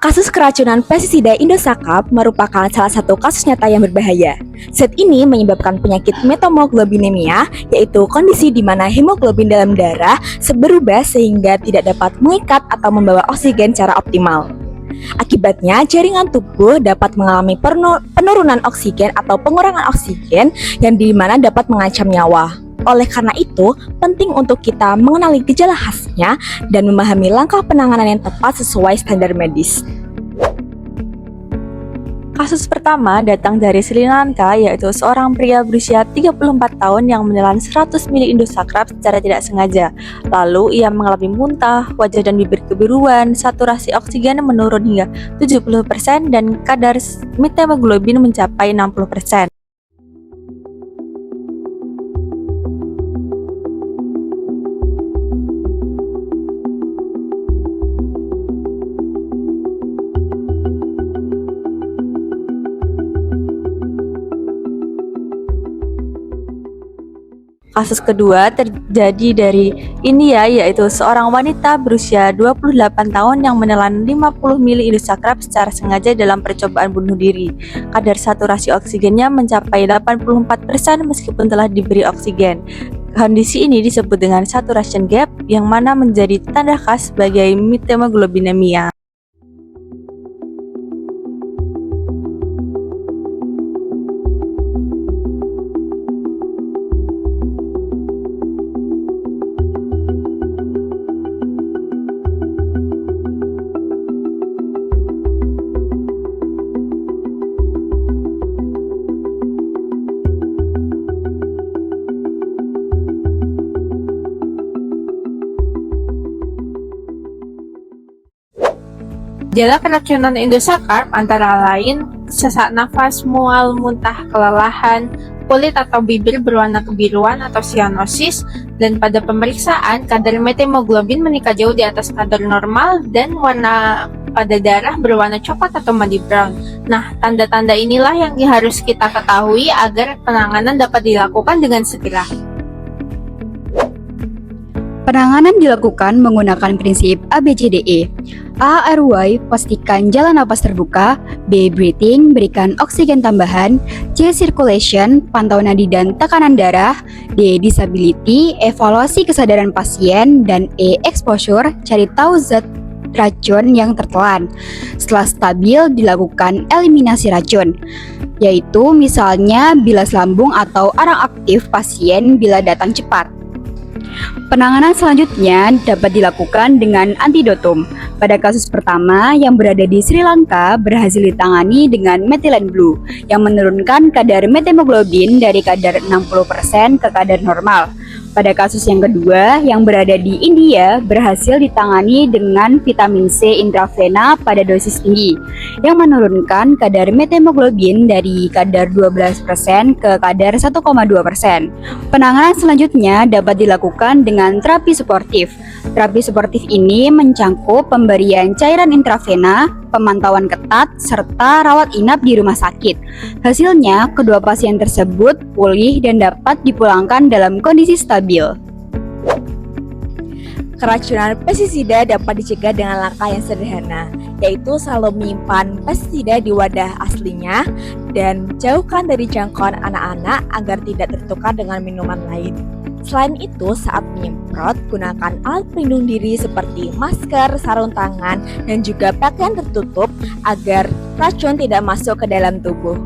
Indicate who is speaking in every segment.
Speaker 1: Kasus keracunan pestisida Indosakap merupakan salah satu kasus nyata yang berbahaya. Zat ini menyebabkan penyakit methemoglobinemia, yaitu kondisi di mana hemoglobin dalam darah berubah sehingga tidak dapat mengikat atau membawa oksigen secara optimal. Akibatnya, jaringan tubuh dapat mengalami penurunan oksigen atau pengurangan oksigen yang dimana dapat mengancam nyawa. Oleh karena itu, penting untuk kita mengenali gejala khasnya dan memahami langkah penanganan yang tepat sesuai standar medis. Kasus pertama datang dari Sri Lanka, yaitu seorang pria berusia 34 tahun yang menelan 100 ml Indosakap secara tidak sengaja. Lalu ia mengalami muntah, wajah dan bibir kebiruan, saturasi oksigen menurun hingga 70% dan kadar methemoglobin mencapai 60%. Kasus kedua terjadi dari India, yaitu seorang wanita berusia 28 tahun yang menelan 50 ml Indosakap secara sengaja dalam percobaan bunuh diri. Kadar saturasi oksigennya mencapai 84% meskipun telah diberi oksigen. Kondisi ini disebut dengan saturation gap, yang mana menjadi tanda khas sebagai methemoglobinemia.
Speaker 2: Gejala keracunan Indosakap antara lain sesak nafas, mual, muntah, kelelahan, kulit atau bibir berwarna kebiruan atau cyanosis, dan pada pemeriksaan kadar methemoglobin meningkat jauh di atas kadar normal dan warna pada darah berwarna coklat atau muddy brown. Nah, tanda-tanda inilah yang harus kita ketahui agar penanganan dapat dilakukan dengan segera.
Speaker 3: Penanganan dilakukan menggunakan prinsip ABCDE. A. Airway, pastikan jalan napas terbuka. B. Breathing, berikan oksigen tambahan. C. Circulation, pantau nadi dan tekanan darah. D. Disability, evaluasi kesadaran pasien. Dan E. Exposure, cari tahu zat racun yang tertelan. Setelah stabil, dilakukan eliminasi racun, yaitu misalnya bilas lambung atau arang aktif pasien bila datang cepat. Penanganan selanjutnya dapat dilakukan dengan antidotum. Pada kasus pertama yang berada di Sri Lanka berhasil ditangani dengan methylene blue yang menurunkan kadar methemoglobin dari kadar 60% ke kadar normal. Pada kasus yang kedua yang berada di India berhasil ditangani dengan vitamin C intravena pada dosis tinggi yang menurunkan kadar methemoglobin dari kadar 12% ke kadar 1,2%. Penanganan selanjutnya dapat dilakukan dengan terapi suportif. Terapi suportif ini mencangkup pemberian cairan intravena, pemantauan ketat, serta rawat inap di rumah sakit. Hasilnya, kedua pasien tersebut pulih dan dapat dipulangkan dalam kondisi stabil.
Speaker 1: Keracunan pestisida dapat dicegah dengan langkah yang sederhana, yaitu selalu menyimpan pestisida di wadah aslinya dan jauhkan dari jangkauan anak-anak agar tidak tertukar dengan minuman lain. Selain itu, saat menyemprot, gunakan alat pelindung diri seperti masker, sarung tangan, dan juga pakaian tertutup agar racun tidak masuk ke dalam tubuh.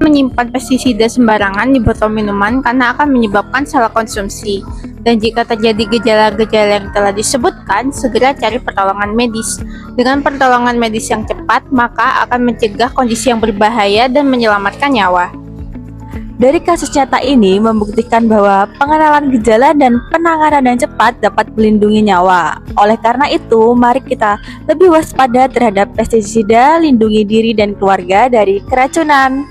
Speaker 2: Menyimpan pestisida sembarangan di botol minuman karena akan menyebabkan salah konsumsi. Dan jika terjadi gejala-gejala yang telah disebutkan, segera cari pertolongan medis. Dengan pertolongan medis yang cepat, maka akan mencegah kondisi yang berbahaya dan menyelamatkan nyawa.
Speaker 1: Dari kasus nyata ini membuktikan bahwa pengenalan gejala dan penanganan yang cepat dapat melindungi nyawa. Oleh karena itu, mari kita lebih waspada terhadap pestisida, lindungi diri dan keluarga dari keracunan.